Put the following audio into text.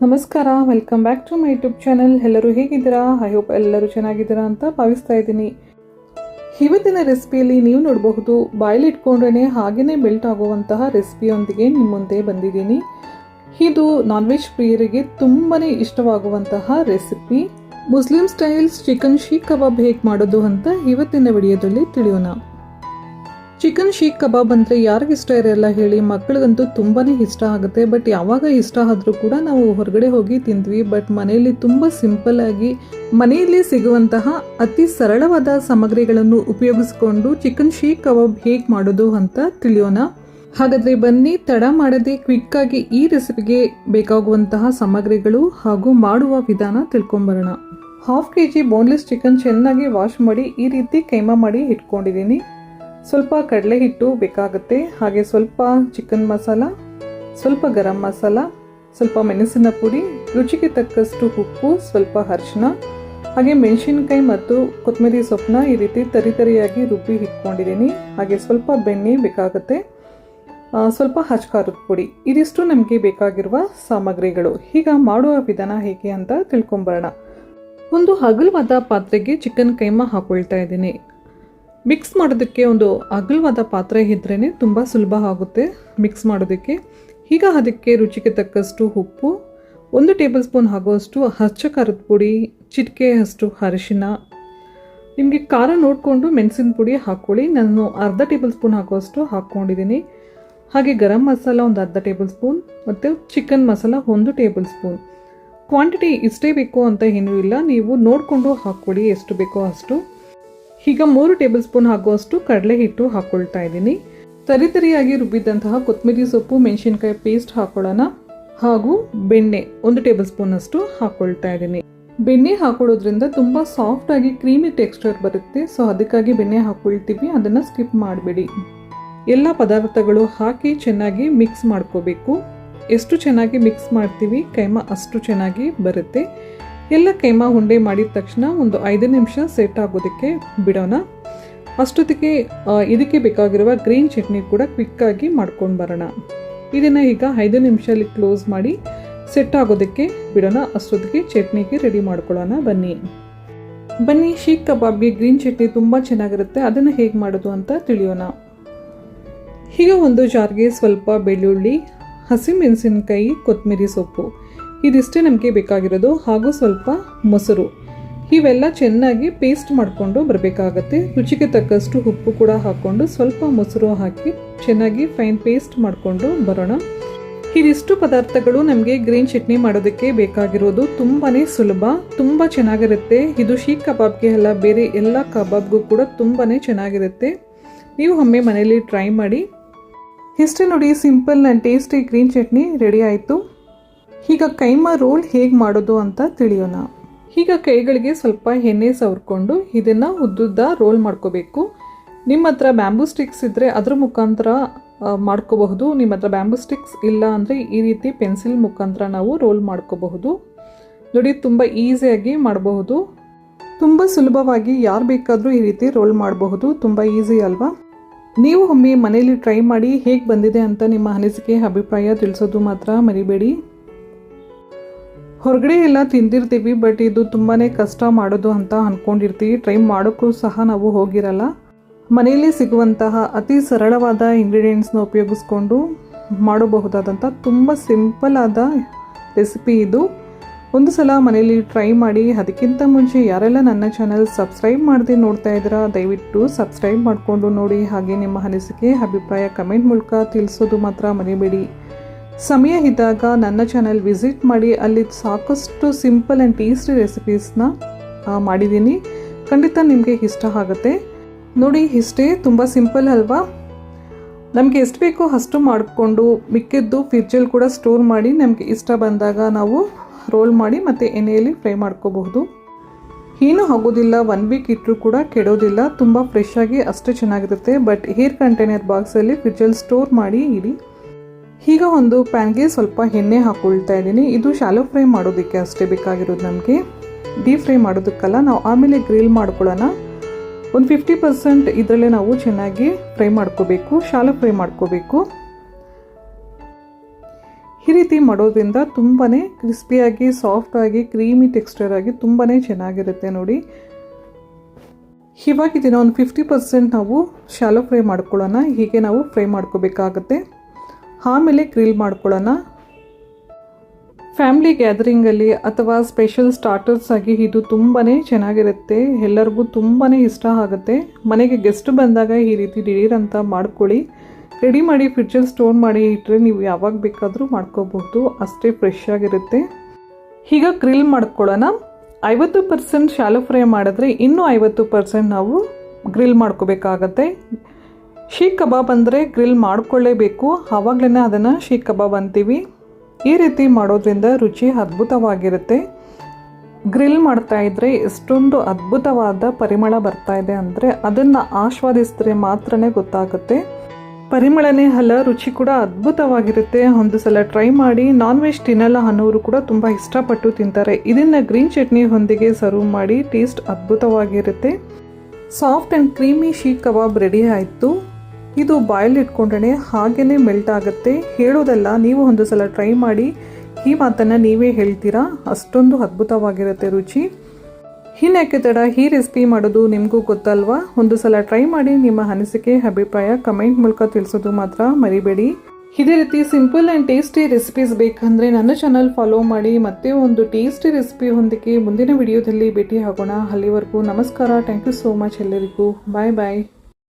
ನಮಸ್ಕಾರ, welcome back to my YouTube channel. ಎಲ್ಲರೂ ಹೇಗಿದ್ದೀರಾ? ಐ ಹೋಪ್ ಎಲ್ಲರೂ ಚೆನ್ನಾಗಿದ್ದೀರಾ ಅಂತ ಭಾವಿಸ್ತಾ ಇದ್ದೀನಿ. ಇವತ್ತಿನ ರೆಸಿಪಿಯಲ್ಲಿ ನೀವು ನೋಡಬಹುದು, ಬಾಯಲ್ಲಿ ಇಟ್ಕೊಂಡ್ರೆ ಹಾಗೇ ಮೆಲ್ಟ್ ಆಗುವಂತಹ ರೆಸಿಪಿಯೊಂದಿಗೆ ನಿಮ್ಮ ಮುಂದೆ ಬಂದಿದ್ದೀನಿ. ಇದು ನಾನ್ ವೆಜ್ ಪ್ರಿಯರಿಗೆ ತುಂಬಾ ಇಷ್ಟವಾಗುವಂತಹ recipe. Muslim styles chicken seekh ಕಬಾಬ್ ಹೇಗೆ ಮಾಡೋದು ಅಂತ ಇವತ್ತಿನ ವಿಡಿಯೋದಲ್ಲಿ ತಿಳಿಯೋಣ. ಚಿಕನ್ ಶೀಖ್ ಕಬಾಬ್ ಅಂದರೆ ಯಾರಿಗೆ ಇಷ್ಟ ಇರಲ್ಲ ಹೇಳಿ? ಮಕ್ಕಳಿಗಂತೂ ತುಂಬಾ ಇಷ್ಟ ಆಗುತ್ತೆ. ಬಟ್ ಯಾವಾಗ ಇಷ್ಟ ಆದರೂ ಕೂಡ ನಾವು ಹೊರಗಡೆ ಹೋಗಿ ತಿಂದ್ವಿ. ಬಟ್ ಮನೆಯಲ್ಲಿ ತುಂಬ ಸಿಂಪಲ್ ಆಗಿ ಮನೆಯಲ್ಲಿ ಸಿಗುವಂತಹ ಅತಿ ಸರಳವಾದ ಸಾಮಗ್ರಿಗಳನ್ನು ಉಪಯೋಗಿಸಿಕೊಂಡು ಚಿಕನ್ ಶೀಖ್ ಕಬಾಬ್ ಹೇಗೆ ಮಾಡೋದು ಅಂತ ತಿಳಿಯೋಣ. ಹಾಗಾದರೆ ಬನ್ನಿ, ತಡ ಮಾಡದೆ ಕ್ವಿಕ್ಕಾಗಿ ಈ ರೆಸಿಪಿಗೆ ಬೇಕಾಗುವಂತಹ ಸಾಮಗ್ರಿಗಳು ಹಾಗೂ ಮಾಡುವ ವಿಧಾನ ತಿಳ್ಕೊಂಬರೋಣ. 1/2 kg ಬೋನ್ಲೆಸ್ ಚಿಕನ್ ಚೆನ್ನಾಗಿ ವಾಶ್ ಮಾಡಿ ಈ ರೀತಿ ಕೈಮಾ ಮಾಡಿ ಇಟ್ಕೊಂಡಿದ್ದೀನಿ. ಸ್ವಲ್ಪ ಕಡಲೆ ಹಿಟ್ಟು ಬೇಕಾಗುತ್ತೆ, ಹಾಗೆ ಸ್ವಲ್ಪ ಚಿಕನ್ ಮಸಾಲ, ಸ್ವಲ್ಪ ಗರಂ ಮಸಾಲ, ಸ್ವಲ್ಪ ಮೆಣಸಿನ ಪುಡಿ, ರುಚಿಗೆ ತಕ್ಕಷ್ಟು ಉಪ್ಪು, ಸ್ವಲ್ಪ ಅರಿಶಿನ, ಹಾಗೆ ಮೆಣಸಿನಕಾಯಿ ಮತ್ತು ಕೊತ್ತಂಬರಿ ಸೊಪ್ಪನ್ನ ಈ ರೀತಿ ತರಿಯಾಗಿ ರುಬ್ಬಿ ಇಟ್ಕೊಂಡಿದ್ದೀನಿ. ಹಾಗೆ ಸ್ವಲ್ಪ ಬೆಣ್ಣೆ ಬೇಕಾಗುತ್ತೆ, ಸ್ವಲ್ಪ ಹಚ್ಕಾರದ ಪುಡಿ. ಇದಿಷ್ಟು ನಮಗೆ ಬೇಕಾಗಿರುವ ಸಾಮಗ್ರಿಗಳು. ಈಗ ಮಾಡುವ ವಿಧಾನ ಹೇಗೆ ಅಂತ ತಿಳ್ಕೊಂಬರೋಣ. ಒಂದು ಅಗಲವಾದ ಪಾತ್ರೆಗೆ ಚಿಕನ್ ಕೈಮಾ ಹಾಕೊಳ್ತಾ ಇದ್ದೀನಿ. ಮಿಕ್ಸ್ ಮಾಡೋದಕ್ಕೆ ಒಂದು ಅಗಲವಾದ ಪಾತ್ರೆ ಇದ್ರೇ ತುಂಬ ಸುಲಭ ಆಗುತ್ತೆ ಮಿಕ್ಸ್ ಮಾಡೋದಕ್ಕೆ. ಈಗ ಅದಕ್ಕೆ ರುಚಿಗೆ ತಕ್ಕಷ್ಟು ಉಪ್ಪು, 1 ಟೇಬಲ್ ಸ್ಪೂನ್ ಆಗುವಷ್ಟು ಹಚ್ಚ ಖಾರದ ಪುಡಿ, ಚಿಟಿಕೆ ಅಷ್ಟು ಅರಿಶಿನ, ನಿಮಗೆ ಖಾರ ನೋಡಿಕೊಂಡು ಮೆಣಸಿನ ಪುಡಿ ಹಾಕ್ಕೊಳ್ಳಿ. ನಾನು 1/2 ಟೇಬಲ್ ಸ್ಪೂನ್ ಆಗುವಷ್ಟು ಹಾಕ್ಕೊಂಡಿದ್ದೀನಿ. ಹಾಗೆ ಗರಂ ಮಸಾಲ ಒಂದು 1/2 ಟೇಬಲ್ ಸ್ಪೂನ್ ಮತ್ತು chicken masala 1 table spoon. Quantity ಇಷ್ಟೇ ಬೇಕು ಅಂತ ಏನೂ ಇಲ್ಲ, ನೀವು ನೋಡಿಕೊಂಡು ಹಾಕ್ಕೊಳ್ಳಿ ಎಷ್ಟು ಬೇಕೋ ಅಷ್ಟು. ಈಗ 3 ಟೇಬಲ್ ಸ್ಪೂನ್ ಆಗುವಷ್ಟು ಕಡಲೆ ಹಿಟ್ಟು ಹಾಕ್ಕೊಳ್ತಾ ಇದ್ದೀನಿ. ತರಿಯಾಗಿ ರುಬ್ಬಿದಂತಹ ಕೊತ್ತಂಬರಿ ಸೊಪ್ಪು, ಮೆಣಸಿನಕಾಯಿ ಪೇಸ್ಟ್ ಹಾಕೊಳ್ಳೋಣ. ಹಾಗೂ ಬೆಣ್ಣೆ 1 ಟೇಬಲ್ ಸ್ಪೂನ್ ಅಷ್ಟು ಹಾಕ್ಕೊಳ್ತಾ ಇದ್ದೀನಿ. ಬೆಣ್ಣೆ ಹಾಕೊಳ್ಳೋದ್ರಿಂದ ತುಂಬ ಸಾಫ್ಟ್ ಆಗಿ ಕ್ರೀಮಿ ಟೆಕ್ಸ್ಚರ್ ಬರುತ್ತೆ. ಸೊ ಅದಕ್ಕಾಗಿ ಬೆಣ್ಣೆ ಹಾಕ್ಕೊಳ್ತೀವಿ, ಅದನ್ನು ಸ್ಕಿಪ್ ಮಾಡಬೇಡಿ. ಎಲ್ಲ ಪದಾರ್ಥಗಳು ಹಾಕಿ ಚೆನ್ನಾಗಿ ಮಿಕ್ಸ್ ಮಾಡ್ಕೋಬೇಕು. ಎಷ್ಟು ಚೆನ್ನಾಗಿ ಮಿಕ್ಸ್ ಮಾಡ್ತೀವಿ ಕೈಮಾ ಅಷ್ಟು ಚೆನ್ನಾಗಿ ಬರುತ್ತೆ. ಎಲ್ಲ ಕೈಮಾ ಉಂಡೆ ಮಾಡಿದ ತಕ್ಷಣ ಒಂದು 5 ನಿಮಿಷ ಸೆಟ್ ಆಗೋದಕ್ಕೆ ಬಿಡೋಣ. ಅಷ್ಟೊತ್ತಿಗೆ ಇದಕ್ಕೆ ಬೇಕಾಗಿರುವ ಗ್ರೀನ್ ಚಟ್ನಿ ಕೂಡ ಕ್ವಿಕ್ಕಾಗಿ ಮಾಡ್ಕೊಂಡು ಬರೋಣ. ಇದನ್ನು ಈಗ 5 ನಿಮಿಷದಲ್ಲಿ ಕ್ಲೋಸ್ ಮಾಡಿ ಸೆಟ್ ಆಗೋದಕ್ಕೆ ಬಿಡೋಣ. ಅಷ್ಟೊತ್ತಿಗೆ ಚಟ್ನಿಗೆ ರೆಡಿ ಮಾಡ್ಕೊಳ್ಳೋಣ. ಬನ್ನಿ ಶೀಖ್ ಕಬಾಬ್ಗೆ ಗ್ರೀನ್ ಚಟ್ನಿ ತುಂಬ ಚೆನ್ನಾಗಿರುತ್ತೆ. ಅದನ್ನು ಹೇಗೆ ಮಾಡೋದು ಅಂತ ತಿಳಿಯೋಣ. ಈಗ ಒಂದು ಜಾರ್ಗೆ ಸ್ವಲ್ಪ ಬೆಳ್ಳುಳ್ಳಿ, ಹಸಿಮೆಣಸಿನಕಾಯಿ, ಕೊತ್ತಂಬರಿ ಸೊಪ್ಪು, ಇದಿಷ್ಟೇ ನಮಗೆ ಬೇಕಾಗಿರೋದು. ಹಾಗೂ ಸ್ವಲ್ಪ ಮೊಸರು, ಇವೆಲ್ಲ ಚೆನ್ನಾಗಿ ಪೇಸ್ಟ್ ಮಾಡಿಕೊಂಡು ಬರಬೇಕಾಗತ್ತೆ. ರುಚಿಗೆ ತಕ್ಕಷ್ಟು ಉಪ್ಪು ಕೂಡ ಹಾಕ್ಕೊಂಡು ಸ್ವಲ್ಪ ಮೊಸರು ಹಾಕಿ ಚೆನ್ನಾಗಿ ಫೈನ್ ಪೇಸ್ಟ್ ಮಾಡಿಕೊಂಡು ಬರೋಣ. ಇದಿಷ್ಟು ಪದಾರ್ಥಗಳು ನಮಗೆ ಗ್ರೀನ್ ಚಟ್ನಿ ಮಾಡೋದಕ್ಕೆ ಬೇಕಾಗಿರೋದು. ತುಂಬಾ ಸುಲಭ, ತುಂಬ ಚೆನ್ನಾಗಿರುತ್ತೆ. ಇದು ಶೀಖ್ ಕಬಾಬ್ಗೆ ಅಲ್ಲ, ಬೇರೆ ಎಲ್ಲ ಕಬಾಬ್ಗೂ ಕೂಡ ತುಂಬಾ ಚೆನ್ನಾಗಿರುತ್ತೆ. ನೀವು ಒಮ್ಮೆ ಮನೇಲಿ ಟ್ರೈ ಮಾಡಿ. ಇಷ್ಟೇ ನೋಡಿ, simple and tasty green chutney ready ಆಯಿತು. ಈಗ ಕೈಮಾ ರೋಲ್ ಹೇಗೆ ಮಾಡೋದು ಅಂತ ತಿಳಿಯೋಣ. ಈಗ ಕೈಗಳಿಗೆ ಸ್ವಲ್ಪ ಎಣ್ಣೆ ಸವರ್ಕೊಂಡು ಇದನ್ನು ಉದ್ದುದ್ದ ರೋಲ್ ಮಾಡ್ಕೋಬೇಕು. ನಿಮ್ಮ ಹತ್ರ ಬ್ಯಾಂಬೂ ಸ್ಟಿಕ್ಸ್ ಇದ್ದರೆ ಅದರ ಮುಖಾಂತರ ಮಾಡ್ಕೋಬಹುದು. ನಿಮ್ಮ ಹತ್ರ ಬ್ಯಾಂಬೂ ಸ್ಟಿಕ್ಸ್ ಇಲ್ಲ ಅಂದರೆ ಈ ರೀತಿ ಪೆನ್ಸಿಲ್ ಮುಖಾಂತರ ನಾವು ರೋಲ್ ಮಾಡ್ಕೋಬಹುದು. ನೋಡಿ, ತುಂಬ ಈಸಿಯಾಗಿ ಮಾಡಬಹುದು. ತುಂಬ ಸುಲಭವಾಗಿ ಯಾರು ಬೇಕಾದರೂ ಈ ರೀತಿ ರೋಲ್ ಮಾಡಬಹುದು. ತುಂಬ ಈಸಿ ಅಲ್ವಾ? ನೀವು ಒಮ್ಮೆ ಮನೇಲಿ ಟ್ರೈ ಮಾಡಿ ಹೇಗೆ ಬಂದಿದೆ ಅಂತ ನಿಮ್ಮ ಅನಿಸಿಕೆ ಅಭಿಪ್ರಾಯ ತಿಳಿಸೋದು ಮಾತ್ರ ಮರಿಬೇಡಿ. ಹೊರಗಡೆ ಎಲ್ಲ ತಿಂದಿರ್ತೀವಿ, ಬಟ್ ಇದು ತುಂಬಾ ಕಷ್ಟ ಮಾಡೋದು ಅಂತ ಅಂದ್ಕೊಂಡಿರ್ತೀವಿ. ಟ್ರೈ ಮಾಡೋಕ್ಕೂ ಸಹ ನಾವು ಹೋಗಿರಲ್ಲ. ಮನೆಯಲ್ಲಿ ಸಿಗುವಂತಹ ಅತಿ ಸರಳವಾದ ಇಂಗ್ರೀಡಿಯೆಂಟ್ಸ್ನ ಉಪಯೋಗಿಸ್ಕೊಂಡು ಮಾಡಬಹುದಾದಂಥ ತುಂಬ ಸಿಂಪಲ್ ಆದ ರೆಸಿಪಿ ಇದು. ಒಂದು ಸಲ ಮನೆಯಲ್ಲಿ ಟ್ರೈ ಮಾಡಿ. ಅದಕ್ಕಿಂತ ಮುಂಚೆ ಯಾರೆಲ್ಲ ನನ್ನ ಚಾನಲ್ ಸಬ್ಸ್ಕ್ರೈಬ್ ಮಾಡದೆ ನೋಡ್ತಾ ಇದ್ದೀರಾ, ದಯವಿಟ್ಟು ಸಬ್ಸ್ಕ್ರೈಬ್ ಮಾಡಿಕೊಂಡು ನೋಡಿ. ಹಾಗೆ ನಿಮ್ಮ ಅನಿಸಿಕೆ ಅಭಿಪ್ರಾಯ ಕಮೆಂಟ್ ಮೂಲಕ ತಿಳಿಸೋದು ಮಾತ್ರ ಮರಿಬೇಡಿ. ಸಮಯ ಇದ್ದಾಗ ನನ್ನ ಚಾನಲ್ ವಿಸಿಟ್ ಮಾಡಿ. ಅಲ್ಲಿ ಸಾಕಷ್ಟು ಸಿಂಪಲ್ ಆ್ಯಂಡ್ ಟೇಸ್ಟಿ ರೆಸಿಪೀಸ್ನ ಮಾಡಿದ್ದೀನಿ. ಖಂಡಿತ ನಿಮಗೆ ಇಷ್ಟ ಆಗುತ್ತೆ. ನೋಡಿ, ಇಷ್ಟೇ, ತುಂಬ ಸಿಂಪಲ್ ಅಲ್ವಾ? ನಮಗೆ ಎಷ್ಟು ಬೇಕೋ ಅಷ್ಟು ಮಾಡಿಕೊಂಡು ಮಿಕ್ಕಿದ್ದು ಫ್ರಿಜ್ಜಲ್ಲಿ ಕೂಡ ಸ್ಟೋರ್ ಮಾಡಿ ನಮಗೆ ಇಷ್ಟ ಬಂದಾಗ ನಾವು ರೋಲ್ ಮಾಡಿ ಮತ್ತು ಎಣ್ಣೆಯಲ್ಲಿ ಫ್ರೈ ಮಾಡ್ಕೋಬಹುದು. ಏನೂ ಆಗೋದಿಲ್ಲ, 1 ವೀಕ್ ಇಟ್ಟರೂ ಕೂಡ ಕೆಡೋದಿಲ್ಲ. ತುಂಬ ಫ್ರೆಶ್ ಆಗಿ ಅಷ್ಟೇ ಚೆನ್ನಾಗಿರುತ್ತೆ. ಬಟ್ ಏರ್ ಕಂಟೈನರ್ ಬಾಕ್ಸಲ್ಲಿ ಫ್ರಿಜ್ಜಲ್ಲಿ ಸ್ಟೋರ್ ಮಾಡಿ ಇಡಿ. ಈಗ ಒಂದು ಪ್ಯಾನ್ಗೆ ಸ್ವಲ್ಪ ಎಣ್ಣೆ ಹಾಕ್ಕೊಳ್ತಾ ಇದ್ದೀನಿ. ಇದು ಶಾಲೋ ಫ್ರೈ ಮಾಡೋದಕ್ಕೆ ಅಷ್ಟೇ ಬೇಕಾಗಿರೋದು, ನಮಗೆ ಡೀಪ್ ಫ್ರೈ ಮಾಡೋದಕ್ಕಲ್ಲ. ನಾವು ಆಮೇಲೆ ಗ್ರಿಲ್ ಮಾಡ್ಕೊಳ್ಳೋಣ. ಒಂದು 50% ಇದರಲ್ಲೇ ನಾವು ಚೆನ್ನಾಗಿ ಫ್ರೈ ಮಾಡ್ಕೋಬೇಕು, ಶಾಲೋ ಫ್ರೈ ಮಾಡ್ಕೋಬೇಕು. ಈ ರೀತಿ ಮಾಡೋದ್ರಿಂದ ತುಂಬಾ ಕ್ರಿಸ್ಪಿಯಾಗಿ ಸಾಫ್ಟಾಗಿ ಕ್ರೀಮಿ ಟೆಕ್ಸ್ಚರ್ ಆಗಿ ತುಂಬಾ ಚೆನ್ನಾಗಿರುತ್ತೆ ನೋಡಿ. ಇವಾಗ ಇದನ್ನು ಒಂದು 50% ನಾವು ಶಾಲೋ ಫ್ರೈ ಮಾಡ್ಕೊಳ್ಳೋಣ. ಹೀಗೆ ನಾವು ಫ್ರೈ ಮಾಡ್ಕೋಬೇಕಾಗತ್ತೆ. ಆಮೇಲೆ ಗ್ರಿಲ್ ಮಾಡ್ಕೊಳ್ಳೋಣ. ಫ್ಯಾಮಿಲಿ ಗ್ಯಾದರಿಂಗಲ್ಲಿ ಅಥವಾ ಸ್ಪೆಷಲ್ ಸ್ಟಾರ್ಟರ್ಸ್ ಆಗಿ ಇದು ತುಂಬಾ ಚೆನ್ನಾಗಿರುತ್ತೆ. ಎಲ್ಲರಿಗೂ ತುಂಬಾ ಇಷ್ಟ ಆಗುತ್ತೆ. ಮನೆಗೆ ಗೆಸ್ಟ್ ಬಂದಾಗ ಈ ರೀತಿ ದಿಢೀರ್ ಅಂತ ಮಾಡ್ಕೊಳ್ಳಿ. ರೆಡಿ ಮಾಡಿ ಫ್ರಿಡ್ಜಲ್ಲಿ ಸ್ಟೋರ್ ಮಾಡಿ ಇಟ್ಟರೆ ನೀವು ಯಾವಾಗ ಬೇಕಾದರೂ ಮಾಡ್ಕೋಬಹುದು. ಅಷ್ಟೇ ಫ್ರೆಶ್ ಆಗಿರುತ್ತೆ. ಈಗ ಗ್ರಿಲ್ ಮಾಡ್ಕೊಳ್ಳೋಣ. 50% ಶಾಲೋ ಫ್ರೈ ಮಾಡಿದ್ರೆ ಇನ್ನೂ 50% ನಾವು ಗ್ರಿಲ್ ಮಾಡ್ಕೋಬೇಕಾಗತ್ತೆ. ಶೀಖ್ ಕಬಾಬ್ ಅಂದರೆ ಗ್ರಿಲ್ ಮಾಡ್ಕೊಳ್ಳೇಬೇಕು. ಆವಾಗಲೇ ಅದನ್ನು ಶೀಖ್ ಕಬಾಬ್ ಅಂತೀವಿ. ಈ ರೀತಿ ಮಾಡೋದ್ರಿಂದ ರುಚಿ ಅದ್ಭುತವಾಗಿರುತ್ತೆ. ಗ್ರಿಲ್ ಮಾಡ್ತಾ ಇದ್ದರೆ ಎಷ್ಟೊಂದು ಅದ್ಭುತವಾದ ಪರಿಮಳ ಬರ್ತಾ ಇದೆ ಅಂದರೆ ಅದನ್ನು ಆಸ್ವಾದಿಸಿದ್ರೆ ಮಾತ್ರನೇ ಗೊತ್ತಾಗುತ್ತೆ. ಪರಿಮಳನೇ ಅಲ್ಲ, ರುಚಿ ಕೂಡ ಅದ್ಭುತವಾಗಿರುತ್ತೆ. ಒಂದು ಸಲ ಟ್ರೈ ಮಾಡಿ. ನಾನ್ ವೆಜ್ ತಿನ್ನಲ್ಲ ಅನ್ನೋರು ಕೂಡ ತುಂಬ ಇಷ್ಟಪಟ್ಟು ತಿಂತಾರೆ. ಇದನ್ನು ಗ್ರೀನ್ ಚಟ್ನಿ ಹೊಂದಿಗೆ ಸರ್ವ್ ಮಾಡಿ. ಟೇಸ್ಟ್ ಅದ್ಭುತವಾಗಿರುತ್ತೆ. Soft and creamy seekh kebab ready ಆಯಿತು. ಇದು ಬಾಯಲ್ಲಿ ಇಟ್ಕೊಂಡ್ರೆ ಹಾಗೇ ಮೆಲ್ಟ್ ಆಗುತ್ತೆ. ಹೇಳೋದಲ್ಲ, ನೀವು ಒಂದು ಸಲ ಟ್ರೈ ಮಾಡಿ. ಈ ಮಾತನ್ನು ನೀವೇ ಹೇಳ್ತೀರಾ, ಅಷ್ಟೊಂದು ಅದ್ಭುತವಾಗಿರುತ್ತೆ ರುಚಿ. ಇನ್ಯಾಕೆ ತಡ, ಈ ರೆಸಿಪಿ ಮಾಡೋದು ನಿಮಗೂ ಗೊತ್ತಲ್ವಾ? ಒಂದು ಸಲ ಟ್ರೈ ಮಾಡಿ. ನಿಮ್ಮ ಅನಿಸಿಕೆ ಅಭಿಪ್ರಾಯ ಕಮೆಂಟ್ ಮೂಲಕ ತಿಳಿಸೋದು ಮಾತ್ರ ಮರಿಬೇಡಿ. ಇದೇ ರೀತಿ ಸಿಂಪಲ್ ಆ್ಯಂಡ್ ಟೇಸ್ಟಿ ರೆಸಿಪೀಸ್ ಬೇಕಂದರೆ ನನ್ನ ಚಾನಲ್ ಫಾಲೋ ಮಾಡಿ. ಮತ್ತೆ ಒಂದು ಟೇಸ್ಟಿ ರೆಸಿಪಿ ಹೊಂದಿಗೆ ಮುಂದಿನ ವಿಡಿಯೋದಲ್ಲಿ ಭೇಟಿ ಆಗೋಣ. ಅಲ್ಲಿವರೆಗೂ ನಮಸ್ಕಾರ. ಥ್ಯಾಂಕ್ ಯು ಸೋ ಮಚ್ ಎಲ್ಲರಿಗೂ. ಬಾಯ್ ಬಾಯ್.